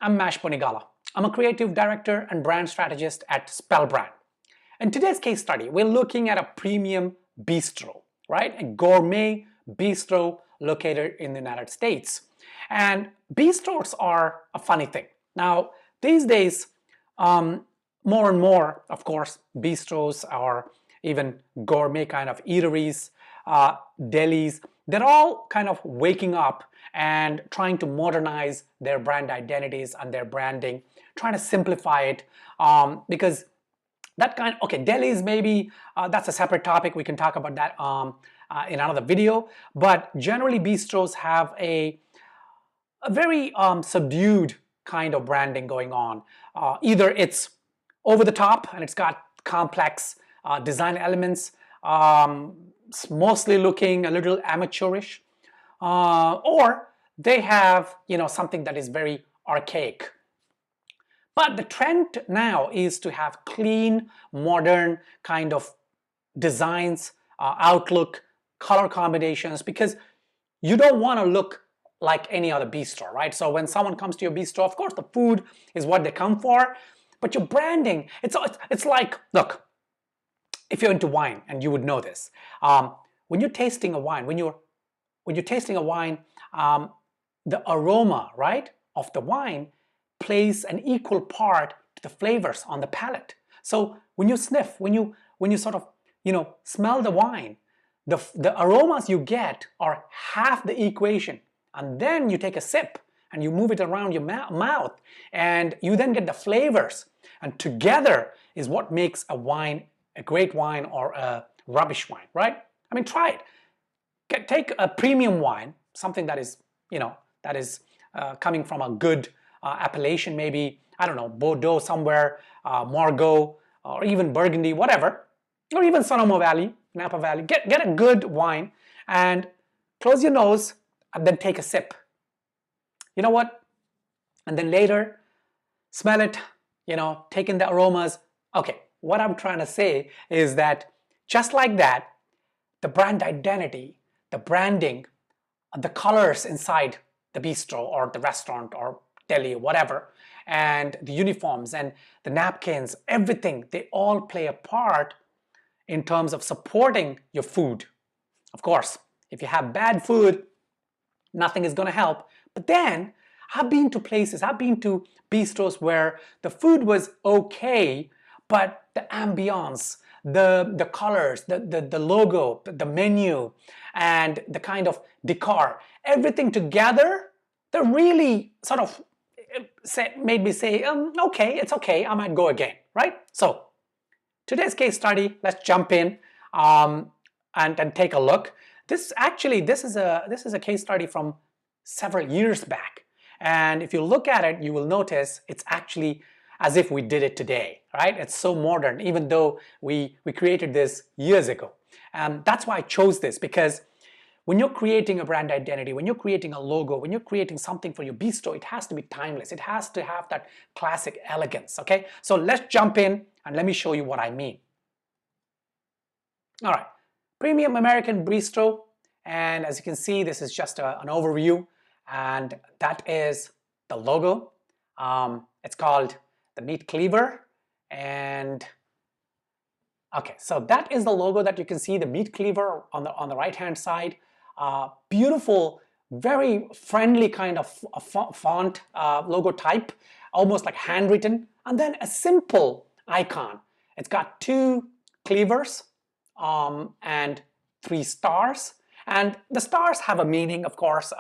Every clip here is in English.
I'm Mash Ponigala. I'm a creative director and brand strategist at Spellbrand. In today's case study, we're looking at a premium bistro, right? A gourmet bistro located in the United States. And bistros are a funny thing. Now, these days, more and more, of course, bistros or even gourmet kind of eateries, delis, they're all kind of waking up and trying to modernize their brand identities and their branding, trying to simplify it because that kind of, okay, delis maybe, that's a separate topic. We can talk about that in another video. But generally, bistros have a very subdued kind of branding going on. Either it's over the top and it's got complex design elements, mostly looking a little amateurish, or they have something that is very archaic. But the trend now is to have clean, modern kind of designs, outlook, color combinations, because you don't want to look like any other bistro, right? So when someone comes to your bistro, of course the food is what they come for, but your branding, it's like, look, if you're into wine, and you would know this, when you're tasting a wine, when you're tasting a wine, the aroma, right, of the wine plays an equal part to the flavors on the palate. So when you sniff, when you sort of smell the wine, the aromas you get are half the equation, and then you take a sip and you move it around your mouth, and you then get the flavors, and together is what makes a wine a great wine or a rubbish wine, right? I mean, try it. Take a premium wine, something that is coming from a good appellation, maybe, I don't know, Bordeaux somewhere, Margaux, or even Burgundy, whatever, or even Sonoma Valley, Napa Valley. Get a good wine and close your nose and then take a sip. You know what? And then later, smell it, take in the aromas. Okay, what I'm trying to say is that just like that, the brand identity, the branding, the colors inside the bistro or the restaurant or deli, whatever, and the uniforms and the napkins, everything, they all play a part in terms of supporting your food. Of course, if you have bad food, nothing is going to help. But then I've been to bistros where the food was okay, but the ambiance, the colors, the logo, the menu, and the kind of decor, everything together, that really sort of made me say, okay, it's okay, I might go again, right? So today's case study, let's jump in and take a look. This is a case study from several years back, and if you look at it, you will notice it's actually as if we did it today, right? It's so modern, even though we created this years ago. And that's why I chose this, because when you're creating a brand identity, when you're creating a logo, when you're creating something for your bistro, it has to be timeless. It has to have that classic elegance, okay? So let's jump in and let me show you what I mean. All right, Premium American Bistro, and as you can see, this is just an overview, and that is the logo. It's called the meat cleaver, and okay, so that is the logo that you can see, the meat cleaver on the right hand side. Beautiful, very friendly kind of font, logo type, almost like handwritten, and then a simple icon. It's got two cleavers and 3 stars, and the stars have a meaning, of course.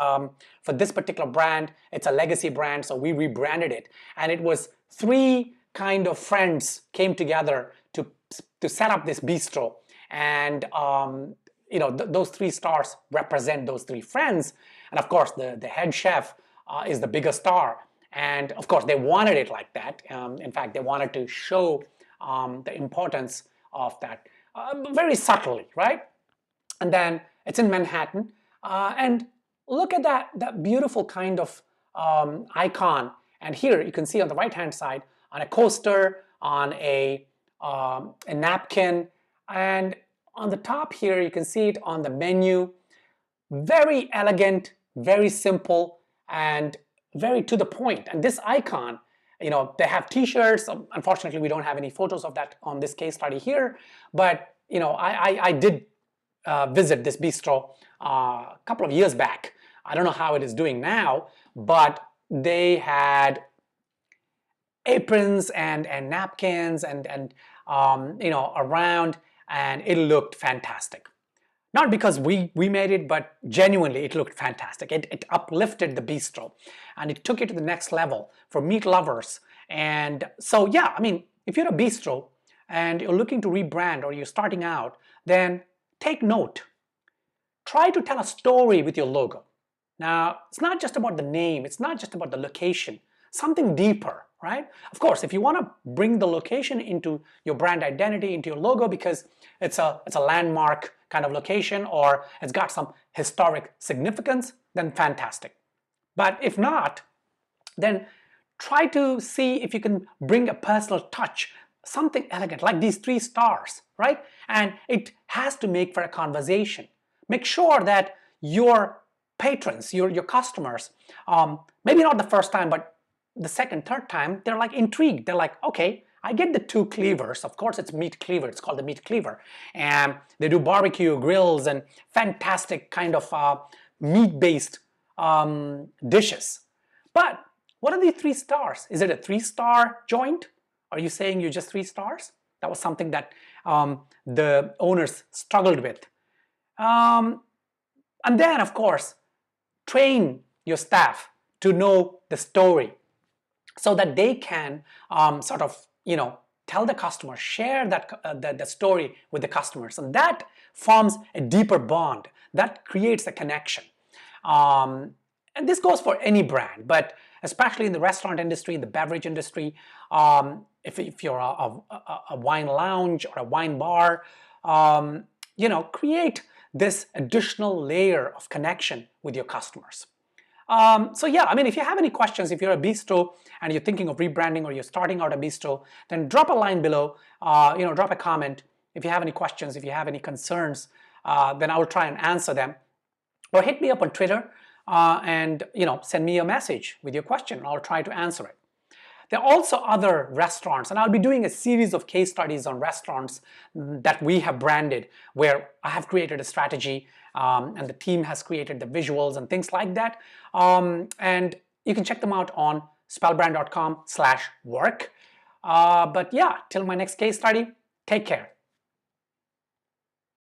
For this particular brand, it's a legacy brand, so we rebranded it, and it was 3 kind of friends came together to set up this bistro, and those 3 stars represent those 3 friends, and of course the head chef is the biggest star, and of course they wanted it like that. In fact, they wanted to show the importance of that very subtly, right? And then it's in Manhattan, and look at that beautiful kind of icon. And here you can see on the right hand side, on a coaster, on a napkin, and on the top here you can see it on the menu. Very elegant, very simple, and very to the point. And this icon, they have t-shirts. Unfortunately, we don't have any photos of that on this case study here, but I did visit this bistro a couple of years back. I don't know how it is doing now, but they had aprons and napkins and around, and it looked fantastic. Not because we made it, but genuinely it looked fantastic. It uplifted the bistro and it took it to the next level for meat lovers. And so yeah, I mean, if you're a bistro and you're looking to rebrand or you're starting out, then take note. Try to tell a story with your logo. Now, it's not just about the name, it's not just about the location, something deeper, right? Of course, if you want to bring the location into your brand identity, into your logo, because it's a landmark kind of location or it's got some historic significance, then fantastic. But if not, then try to see if you can bring a personal touch, something elegant, like these 3 stars, right? And it has to make for a conversation. Make sure that your patrons, your customers, maybe not the first time, but the second, third time, they're like intrigued. They're like, okay, I get the 2 cleavers. Of course, it's meat cleaver. It's called the meat cleaver. And they do barbecue grills and fantastic kind of meat-based dishes. But what are the 3 stars? Is it a 3-star joint? Are you saying you're just 3 stars? That was something that the owners struggled with. And then, of course, train your staff to know the story so that they can tell the customer, share that story with the customers, and that forms a deeper bond. That creates a connection. And this goes for any brand, but especially in the restaurant industry, the beverage industry, if you're a wine lounge or a wine bar, create this additional layer of connection with your customers. So yeah, I mean, if you have any questions, if you're a bistro and you're thinking of rebranding or you're starting out a bistro, then drop a line below, drop a comment. If you have any questions, if you have any concerns, then I will try and answer them. Or hit me up on Twitter and send me a message with your question and I'll try to answer it. There are also other restaurants, and I'll be doing a series of case studies on restaurants that we have branded, where I have created a strategy and the team has created the visuals and things like that. And you can check them out on spellbrand.com/work. But yeah, till my next case study, take care.